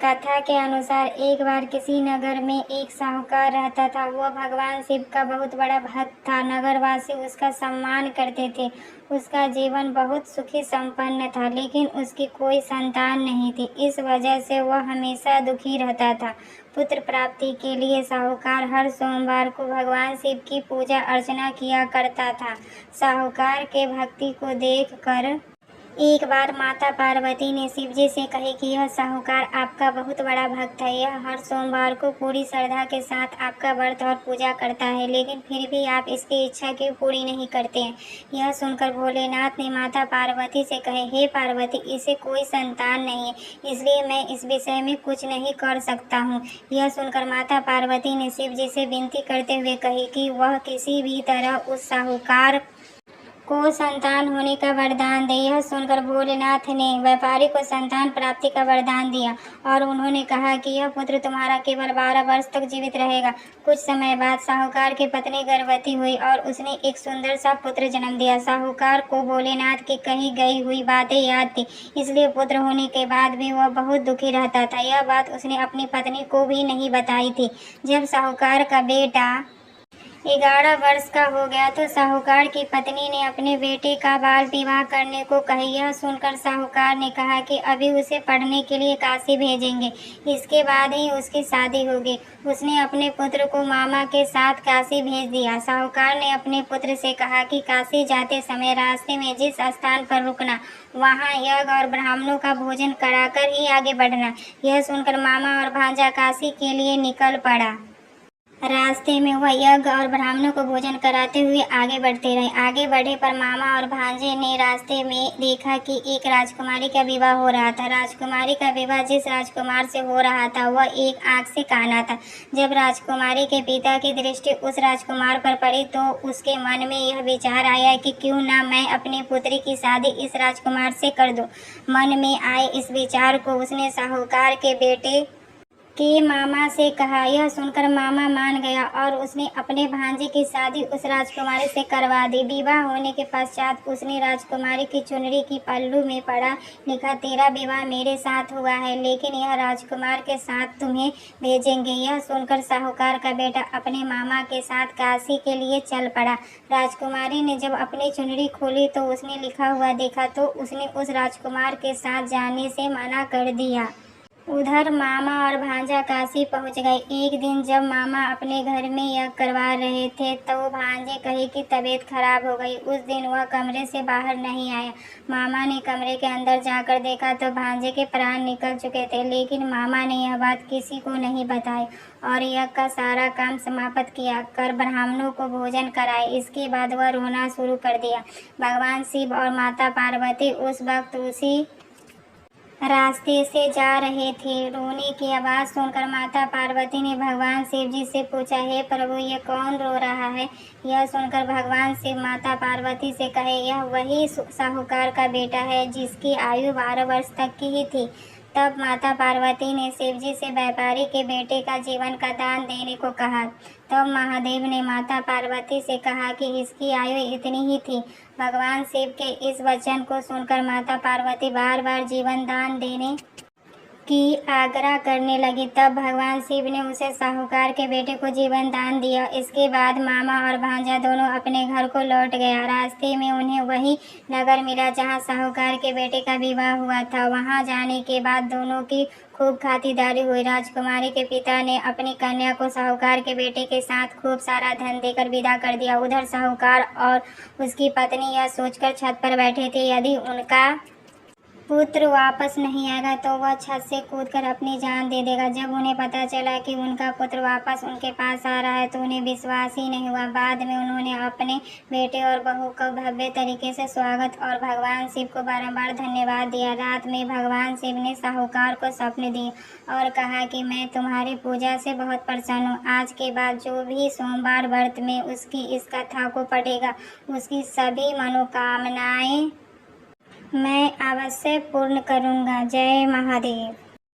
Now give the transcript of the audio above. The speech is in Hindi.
कथा के अनुसार एक बार किसी नगर में एक साहूकार रहता था। वह भगवान शिव का बहुत बड़ा भक्त था। नगरवासी उसका सम्मान करते थे। उसका जीवन बहुत सुखी संपन्न था, लेकिन उसकी कोई संतान नहीं थी। इस वजह से वह हमेशा दुखी रहता था। पुत्र प्राप्ति के लिए साहूकार हर सोमवार को भगवान शिव की पूजा अर्चना किया करता था। साहूकार के भक्ति को देखकर एक बार माता पार्वती ने शिवजी से कही कि यह साहूकार आपका बहुत बड़ा भक्त है। यह हर सोमवार को पूरी श्रद्धा के साथ आपका व्रत और पूजा करता है, लेकिन फिर भी आप इसकी इच्छा क्यों पूरी नहीं करते हैं? यह सुनकर भोलेनाथ ने माता पार्वती से कहे, हे पार्वती, इसे कोई संतान नहीं है, इसलिए मैं इस विषय में कुछ नहीं कर सकता हूँ। यह सुनकर माता पार्वती ने शिवजी से विनती करते हुए कही कि वह किसी भी तरह उस साहूकार को संतान होने का वरदान दे। यह सुनकर भोलेनाथ ने व्यापारी को संतान प्राप्ति का वरदान दिया और उन्होंने कहा कि यह पुत्र तुम्हारा केवल 12 वर्ष तक जीवित रहेगा। कुछ समय बाद साहूकार की पत्नी गर्भवती हुई और उसने एक सुंदर सा पुत्र जन्म दिया। साहूकार को भोलेनाथ की कही गई हुई बातें याद थी, इसलिए पुत्र होने के बाद भी वह बहुत दुखी रहता था। यह बात उसने अपनी पत्नी को भी नहीं बताई थी। जब साहूकार का बेटा 11 वर्ष का हो गया तो साहूकार की पत्नी ने अपने बेटे का बाल विवाह करने को कही। यह सुनकर साहूकार ने कहा कि अभी उसे पढ़ने के लिए काशी भेजेंगे, इसके बाद ही उसकी शादी होगी। उसने अपने पुत्र को मामा के साथ काशी भेज दिया। साहूकार ने अपने पुत्र से कहा कि काशी जाते समय रास्ते में जिस स्थान पर रुकना, वहाँ यज्ञ और ब्राह्मणों का भोजन कराकर ही आगे बढ़ना। यह सुनकर मामा और भांजा काशी के लिए निकल पड़ा। रास्ते में वह यज्ञ और ब्राह्मणों को भोजन कराते हुए आगे बढ़ते रहे। आगे बढ़े पर मामा और भांजे ने रास्ते में देखा कि एक राजकुमारी का विवाह हो रहा था। राजकुमारी का विवाह जिस राजकुमार से हो रहा था वह एक आँख से काना था। जब राजकुमारी के पिता की दृष्टि उस राजकुमार पर पड़ी तो उसके मन में यह विचार आया कि क्यों ना मैं अपनी पुत्री की शादी इस राजकुमार से कर दूं। मन में आए इस विचार को उसने साहूकार के बेटे के मामा से कहा। यह सुनकर मामा मान गया और उसने अपने भांजे की शादी उस राजकुमारी से करवा दी। विवाह होने के पश्चात उसने राजकुमारी की चुनरी की पल्लू में पढ़ा लिखा, तेरा विवाह मेरे साथ हुआ है, लेकिन यह राजकुमार के साथ तुम्हें भेजेंगे। यह सुनकर साहूकार का बेटा अपने मामा के साथ काशी के लिए चल पड़ा। राजकुमारी ने जब अपनी चुनरी खोली तो उसने लिखा हुआ देखा तो उसने उस राजकुमार के साथ जाने से मना कर दिया। उधर मामा और भांजा काशी पहुंच गए। एक दिन जब मामा अपने घर में यज्ञ करवा रहे थे तो भांजे कहे कि तबीयत खराब हो गई। उस दिन वह कमरे से बाहर नहीं आया। मामा ने कमरे के अंदर जाकर देखा तो भांजे के प्राण निकल चुके थे, लेकिन मामा ने यह बात किसी को नहीं बताई और यज्ञ का सारा काम समाप्त किया कर ब्राह्मणों को भोजन कराए। इसके बाद वह रोना शुरू कर दिया। भगवान शिव और माता पार्वती उस वक्त उसी रास्ते से जा रहे थे। रोने की आवाज़ सुनकर माता पार्वती ने भगवान शिव जी से पूछा, हे प्रभु, ये कौन रो रहा है? यह सुनकर भगवान शिव माता पार्वती से कहे, यह वही साहूकार का बेटा है जिसकी आयु 12 वर्ष तक की ही थी। तब माता पार्वती ने शिवजी से व्यापारी के बेटे का जीवन का दान देने को कहा। तब महादेव ने माता पार्वती से कहा कि इसकी आयु इतनी ही थी। भगवान शिव के इस वचन को सुनकर माता पार्वती बार बार जीवन दान देने की आग्रह करने लगी। तब भगवान शिव ने उसे साहूकार के बेटे को जीवन दान दिया। इसके बाद मामा और भांजा दोनों अपने घर को लौट गया। रास्ते में उन्हें वही नगर मिला जहां साहूकार के बेटे का विवाह हुआ था। वहां जाने के बाद दोनों की खूब खातिरदारी हुई। राजकुमारी के पिता ने अपनी कन्या को साहूकार के बेटे के साथ खूब सारा धन देकर विदा कर दिया। उधर साहूकार और उसकी पत्नी यह सोचकर छत पर बैठे थे, यदि उनका पुत्र वापस नहीं आएगा तो वह छत से कूदकर अपनी जान दे देगा। जब उन्हें पता चला कि उनका पुत्र वापस उनके पास आ रहा है तो उन्हें विश्वास ही नहीं हुआ। बाद में उन्होंने अपने बेटे और बहू का भव्य तरीके से स्वागत और भगवान शिव को बारंबार धन्यवाद दिया। रात में भगवान शिव ने साहूकार को स्वप्न दिए और कहा कि मैं तुम्हारी पूजा से बहुत प्रसन्न हूँ। आज के बाद जो भी सोमवार व्रत में उसकी इस कथा को पढ़ेगा, उसकी सभी मनोकामनाएं मैं अवश्य पूर्ण करूँगा। जय महादेव।